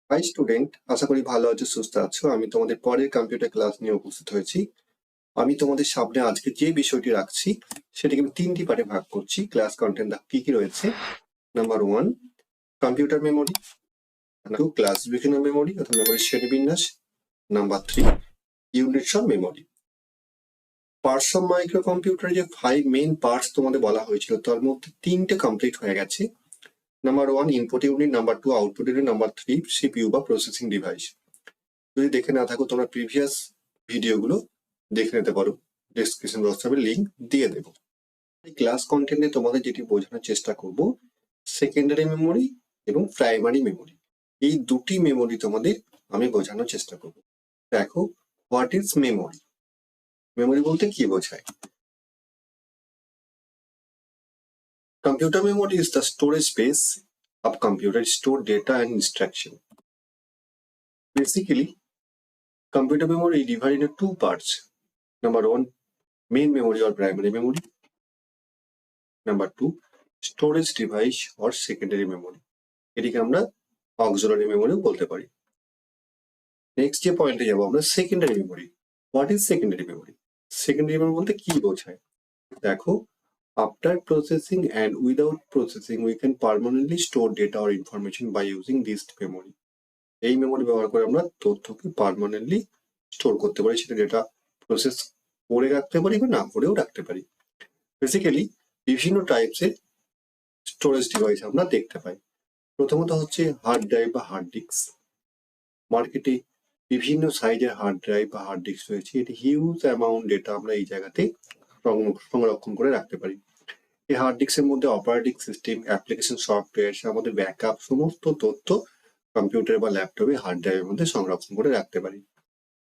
High student, আশা করি ভালো আছো, সুস্থ আছো। আমি তোমাদের পরের কম্পিউটার ক্লাস নিয়ে উপস্থিত হয়েছি। আমি তোমাদের সামনে আজকে যে বিষয়টি রাখছি সেটাকে আমি তিনটি পার্টে ভাগ করছি। ক্লাস কন্টেন্ট কি কি রয়েছে: number 1, computer memory; 2, classification memory অর্থাৎ মেমোরি শ্রেণীবিন্যাস; number 3, units of memory. Parts of micro computer যে 5 মেইন পার্টস তোমাদের বলা হয়েছিল তার মধ্যে 3টে কমপ্লিট হয়ে গেছে। Number 1, input unit; number 2, output unit; number 3, CPU বা প্রসেসিং ডিভাইস। যদি দেখে না থাকো তোমরা প্রিভিয়াস ভিডিওগুলো দেখে নিতে পারো, ডেসক্রিপশন বক্সে আমি লিঙ্ক দিয়ে দেবো। এই ক্লাস কন্টেন্টে তোমাদের যেটি বোঝানোর চেষ্টা করব, সেকেন্ডারি মেমোরি এবং প্রাইমারি মেমোরি, এই দুটি মেমোরি তোমাদের আমি বোঝানোর চেষ্টা করব। দেখো, হোয়াট ইজ মেমোরি? মেমোরি বলতে কি বোঝায়? Computer memory is the storage space of computer store data and instruction. Basically, computer memory is divided into two parts. Number 1, main memory or primary memory. Number 2, storage device or secondary memory. এটিকে আমরা auxiliary memory বলতে পারি। Next যে পয়েন্টে যাবো আমরা, secondary memory. What is secondary memory? Secondary memory বলতে কি বোঝায়? দেখো, after processing and without processing we can permanently store data or information by using this memory. এই মেমোরি ব্যবহার করে আমরা তথ্যকে পার্মানেন্টলি স্টোর করতে পারি, সেটা ডেটা প্রসেস করে রাখতে পারি বা না করেও রাখতে পারি। বেসিক্যালি বিভিন্ন টাইপসের স্টোরেজ ডিভাইস আমরা দেখতে পাই। প্রথমত হচ্ছে হার্ড ড্রাইভ বা হার্ড ডিস্ক। মার্কেটে বিভিন্ন সাইজের হার্ড ড্রাইভ বা হার্ড ডিস্ক রয়েছে। এটি হিউজ অ্যামাউন্ট ডেটা আমরা এই জায়গাতে সংরক্ষণ করে রাখতে পারি। এই হার্ড ডিস্কের মধ্যে অপারেটিং সিস্টেম, অ্যাপ্লিকেশন, সফটওয়্যার, আমাদের ব্যাকআপ সমস্ত তথ্য কম্পিউটার বা ল্যাপটপে হার্ড ড্রাইভের মধ্যে সংরক্ষণ করে রাখতে পারি।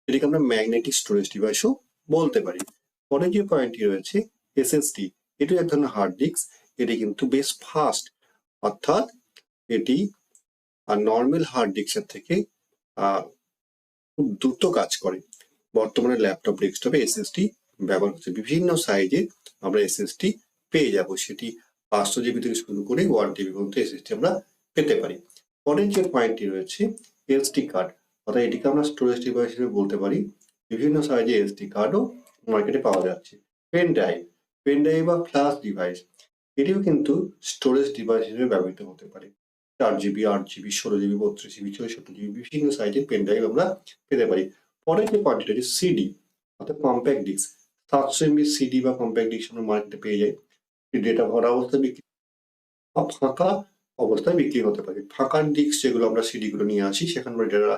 এটিকে আমরা ম্যাগনেটিক স্টোরেজ ডিভাইসও বলতে পারি। পরে যে পয়েন্টটি রয়েছে এসএসডি, এটি এক ধরনের হার্ড ডিস্ক। এটি কিন্তু বেশ ফাস্ট, অর্থাৎ এটি নর্মাল হার্ড ডিস্কের থেকে খুব দ্রুত কাজ করে। বর্তমানে ল্যাপটপ, ডেস্কটপে এসএসডি ব্যবহার হচ্ছে। বিভিন্ন সাইজে আমরা এসএসডি পেয়ে যাব, সেটি 500 জিবি থেকে শুরু করে 1 টিবি পর্যন্ত এসএসডি আমরা পেতে পারি। পরের যে পয়েন্টটি রয়েছে এসডি কার্ড, অর্থাৎ এটিকে আমরা স্টোরেজ ডিভাইস হিসেবে বলতে পারি। বিভিন্ন সাইজে এসডি কার্ডও মার্কেটে পাওয়া যাচ্ছে। পেন ড্রাইভ বা ফ্ল্যাশ ডিভাইস, এটিও কিন্তু স্টোরেজ ডিভাইস হিসেবে ব্যবহৃত হতে পারে। 4 GB, 8 GB, 16 GB, 32 GB, 64 GB বিভিন্ন সাইজের পেন ড্রাইভ আমরা পেতে পারি। পরের যে পয়েন্টটি রয়েছে সিডি, অর্থাৎ কম্প্যাক্ট ডিস্ক। 700 MB সিডি বা কম্প্যাক্ট ডিস্ক আমরা মার্কেটে পেয়ে যাই। ডেটা ভরা অবস্থায় বিক্রি বা ফাঁকা অবস্থায় বিক্রি হতে পারে। ফাঁকা ডিস্ক যেগুলো আমরা সিডি গুলো নিয়ে আসি, সেখানে আমরা ডেটা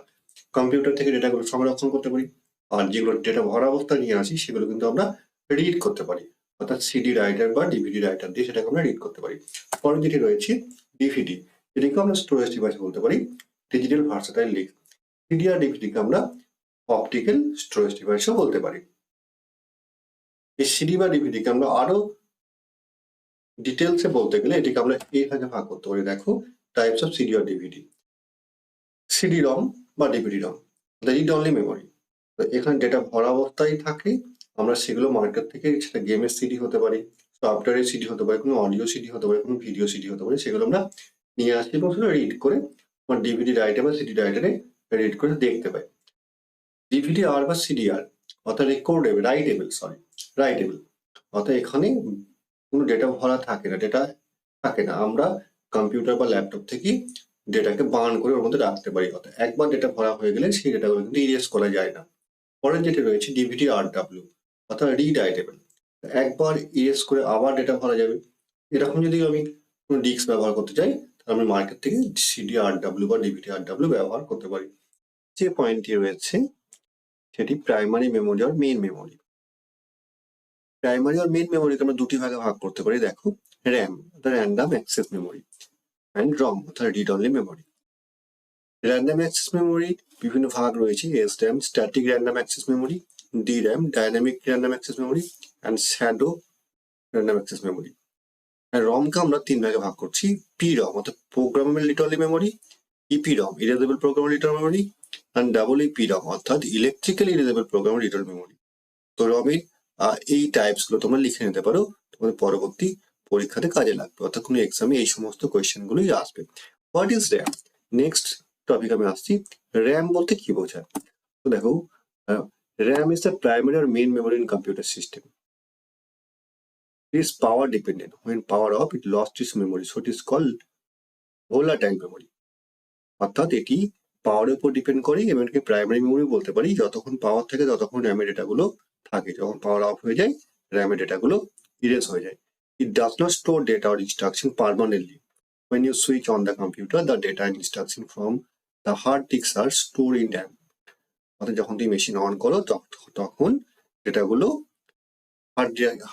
কম্পিউটার থেকে ডেটাগুলো সংরক্ষণ করতে পারি। আর যেগুলো ডেটা ভরা অবস্থায় নিয়ে আসি সেগুলো কিন্তু আমরা রিড করতে পারি, অর্থাৎ সিডি রাইটার বা ডিভিডি রাইটার দিয়ে সেটাকে আমরা রিড করতে পারি। পরে যেটি রয়েছে ডিভিডি, এটিকে আমরা স্টোরেজ ডিভাইস বলতে পারি, ডিজিটাল ভার্সেটাইল ডিস্ক। সিডি আর ডিভিডিকে আমরা অপটিক্যাল স্টোরেজ ডিভাইসও বলতে পারি। এই সিডি বা ডিভিডিকে আমরা আরো ডিটেলসে বলতে গেলে এটিকে আমরা এই ভাগে ভাগ করতে পারি। দেখো, টাইপস অফ সিডি আর ডিভিডি। সিডি রম বা DVD ROM, read only memory. এখানে ডেটা ভরা অবস্থায় থাকে, আমরা সেগুলো মার্কেট থেকে, সেটা গেমের সিডি হতে পারে, সফটওয়্যারের সিডি হতে পারে, কোনো অডিও সিডি হতে পারে, কোনো ভিডিও সিডি হতে পারে, সেগুলো আমরা নিয়ে আসি এবং সেগুলো রিড করে আমার ডিভিডি রাইটার বা সিডি রাইটারে রিড করে দেখতে পাই। ডিভিডি আর বা সিডিআর, অর্থাৎ রেকর্ডেবল, রাইটেবল, অর্থাৎ এখানে কোনো ডেটা ভরা থাকে না, ডেটা থাকে না। আমরা কম্পিউটার বা ল্যাপটপ থেকে ডেটাকে বার্ন করে ওর মধ্যে রাখতে পারি, অর্থাৎ একবার ডেটা ভরা হয়ে গেলে সেই ডেটাগুলো কিন্তু ইরেজ করা যায় না। পরে যেটা রয়েছে ডিভিডি RW, অর্থাৎ রিরাইটেবল। একবার ইরেজ করে আবার ডেটা ভরা যাবে। এরকম যদি আমি কোনো ডিস্ক ব্যবহার করতে চাই, তাহলে আমি মার্কেট থেকে সিডি RW বা ডিভিডি RW ব্যবহার করতে পারি। যে পয়েন্টটি রয়েছে সেটি প্রাইমারি মেমোরি আর মেইন মেমোরি। প্রাইমারি আর মেইন মেমোরিকে আমরা দুটি ভাগে ভাগ করতে পারি। দেখো, র্যাম অর্থাৎ random access memory, and ROM অর্থাৎ read only memory. Random access memory বিভিন্ন ভাগ রয়েছে: SRAM, static random access memory; DRAM, dynamic random access memory; and shadow random access memory. আর রমকে আমরা 3 ভাগে ভাগ করছি: PROM অর্থাৎ programmable read only memory, EPROM erasable programmable read only memory, and EEPROM অর্থাৎ electrically erasable programmable read only memory. তো রমের এই টাইপস গুলো তোমরা লিখে নিতে পারো, তোমাদের পরবর্তী পরীক্ষাতে কাজে লাগবে, অর্থাৎ কোনো এক্সামে এই সমস্ত কোয়েশ্চেন গুলোই আসবে। What is RAM? Next topic আমি আসছি। র্যাম বলতে কি বোঝায়? তো দেখো, RAM is the primary or main memory in computer system. It is power dependent. When power off, it lost its memory. So it is called volatile memory. অর্থাৎ এটি পাওয়ারের উপর ডিপেন্ড করে এবং এটাকে প্রাইমারি মেমোরি বলতে পারি। যতক্ষণ পাওয়ার থাকে ততক্ষণ র্যামের ডেটাগুলো থাকে, যখন পাওয়ার অফ হয়ে যায় র্যামের ডেটাগুলো ইরেজ হয়ে যায়। It does not store data or instruction permanently. When you switch on the computer, the data and instruction from the hard disks are stored in RAM. অর্থাৎ যখন তুমি মেশিন অন করো তখন ডেটাগুলো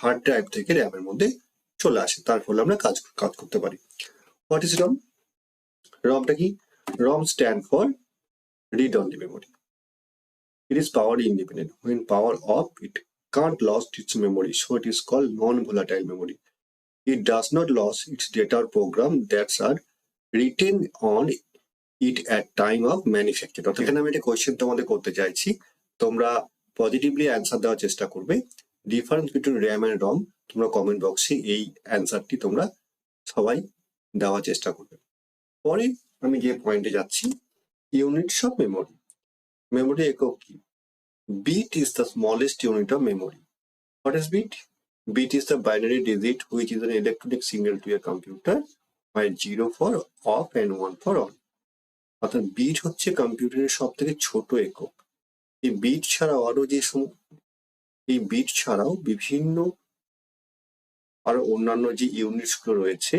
হার্ড ড্রাইভ থেকে র্যামের মধ্যে চলে আসে, তার ফলে আমরা কাজ করতে পারি। হোয়াট ইজ রম? রমটা কি? ROM stand for read-only memory. It is power independent. When power off, it can't lose its memory, so it is called non-volatile memory. It does not lose its data or program that are written on it at time of manufacture. এখানে আমি একটা question তোমাদের করতে চাইছি, তোমরা positively answer দেওয়ার চেষ্টা করবে। ডিফারেন্স বিটুইন র্যাম অ্যান্ড রম তোমরা কমেন্ট বক্সে এই অ্যান্সারটি তোমরা সবাই দেওয়ার চেষ্টা করবে। পরে আমি যে পয়েন্টে যাচ্ছি, ইউনিটস অফ মেমোরি। মেমোরি একক কি? Bit is the smallest unit of memory. What is bit? Bit is the binary digit which is an electronic signal to a computer, while 0 for off and 1 for on. অর্থাৎ bit হচ্ছে কম্পিউটারের সব থেকে ছোট একক। এই বিট ছাড়াও বিভিন্ন আরো অন্যান্য যে ইউনিটস গুলো রয়েছে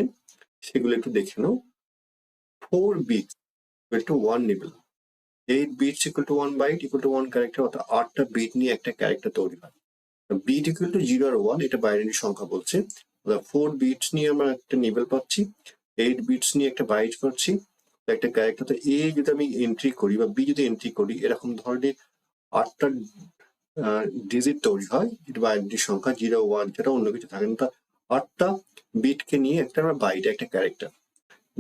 সেগুলো একটু দেখে নাও। 4 bits equal to 1 nibble, 8 bits equal to 1 byte equal to 1 character, অর্থাৎ 8টা বিট নিয়ে একটা ক্যারেক্টার তৈরি হয়। বিট ইকুয়াল টু 0 আর 1 এটা বাইনারি সংখ্যা বলছে। 4 বিটস নিয়ে আমরা একটা নিবেল পাচ্ছি, 8 বিটস নিয়ে একটা বাইট পাচ্ছি, একটা ক্যারেক্টার। তো এ যদি আমি এন্ট্রি করি বা বি যদি এন্ট্রি করি, এরকম ধরনের 8টা ডিজিট তৈরি হয়। এটা বাইনারি সংখ্যা 0 1 যেটা অন্য কিছু থাকে না। 8টা বিটকে নিয়ে একটা বাইট একটা character.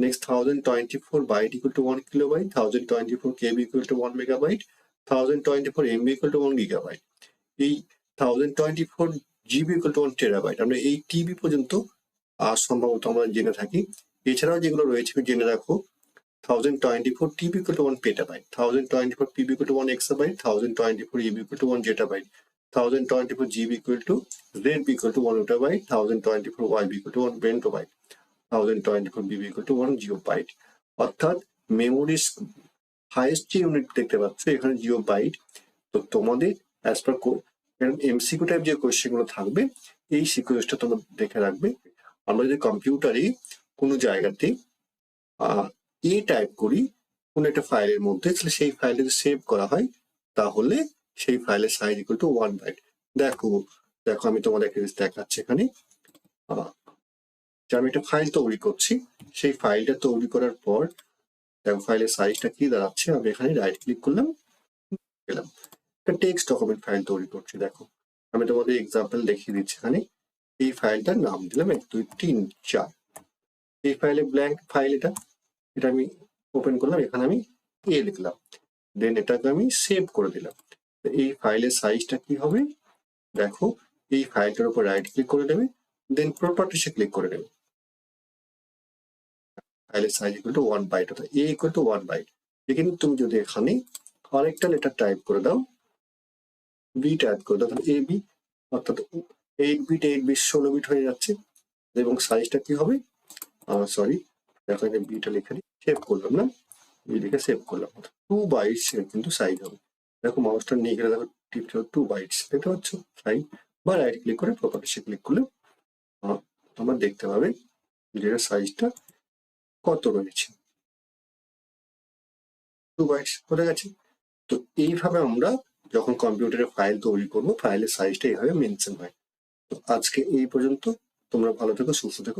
Next, 1024 byte equal to 1 kilobyte, 1024 KB equal to 1 megabyte, 1024 MB equal to 1 gigabyte. এই 1024 GB equal to 1 terabyte আমরা এই টিবি পর্যন্ত সম্ভবত আমরা জেনে থাকি। এছাড়াও যেগুলো রয়েছে জেনে রাখো, 1024 TB equal to 1 petabyte, 1024 PB equal to 1 exabyte, 1024 EB equal to 1 zettabyte, 1024 GB equal to ZB equal to 1 ottabyte, 1024 YB equal to 1 bentobyte, 1024 BB equal to 1 জিওবাইট। অর্থাৎ মেমোরির হাইয়েস্ট যে ইউনিট দেখতে পাচ্ছ এখানে জিওবাইট। তো তোমাদের অ্যাজ পার এমসিকিউ টাইপ যে question গুলো থাকবে এই সিকোয়েন্সটা তোমরা দেখে রাখবে। আমরা যদি কম্পিউটারে কোনো জায়গাতে টাইপ করি কোন একটা ফাইলের মধ্যে, তাহলে সেই ফাইলে যদি সেভ করা হয় তাহলে সেই ফাইলের সাইজ ইকুয়াল টু 1 বাইট। দেখো আমি তোমাদের একটা দেখাচ্ছি এখানে। আমি একটা ফাইল তৈরি করছি, সেই ফাইলটা তৈরি করার পর দেখো ফাইলের সাইজটা কি দাঁড়াচ্ছে। আমি এখানে রাইট ক্লিক করলাম, গেলাম একটা টেক্সট ডকুমেন্ট ফাইল তৈরি করছি। দেখো আমি তোমাদের এক্সাম্পল দেখিয়ে দিচ্ছি। এখানে এই ফাইলটার নাম দিলাম 1 2 3 4। এই ফাইলে ব্ল্যাঙ্ক ফাইল, এটা আমি ওপেন করলাম, এখানে আমি লিখলাম, দেন এটাকে আমি সেভ করে দিলাম। এই ফাইলের সাইজটা কি হবে দেখো, এই ফাইলটার উপর রাইট ক্লিক করে দেবে, দেন প্রপার্টিসে ক্লিক করে দেবে। ফাইলের সাইজ ইকুয়াল টু 1 বাইট, অর্থাৎ a ইকুয়াল টু 1 বাইট। কিন্তু তুমি যদি এখানে আরেকটা লেটার টাইপ করে দাও, বি টাইপ করে দাও, তাহলে ab, অর্থাৎ 8 বিট 16 বিট হয়ে যাচ্ছে। এবং সাইজটা কি হবে, সরি দেখো এখানে বিটা লিখে সেভ করলাম না, বি লিখে সেভ করলাম, 2 বাইটস কিন্তু সাইজ হবে। দেখো মাউসটা নিয়ে গেলে দেখো টিপটা 2 বাইটস দেখতে পাচ্ছ সাইজ। বা রাইট ক্লিক করে প্রপার্টিসে ক্লিক করলে তোমরা দেখতে পাবে যে সাইজটা কত রয়েছে, 2 বাইটস হয়ে গেছে। তো এইভাবে আমরা যখন কম্পিউটারে ফাইল তৈরি করবো ফাইলের সাইজটা এইভাবে মেনশন হয়। তো আজকে এই পর্যন্ত, তোমরা ভালো থেকো, সুস্থ থেকো।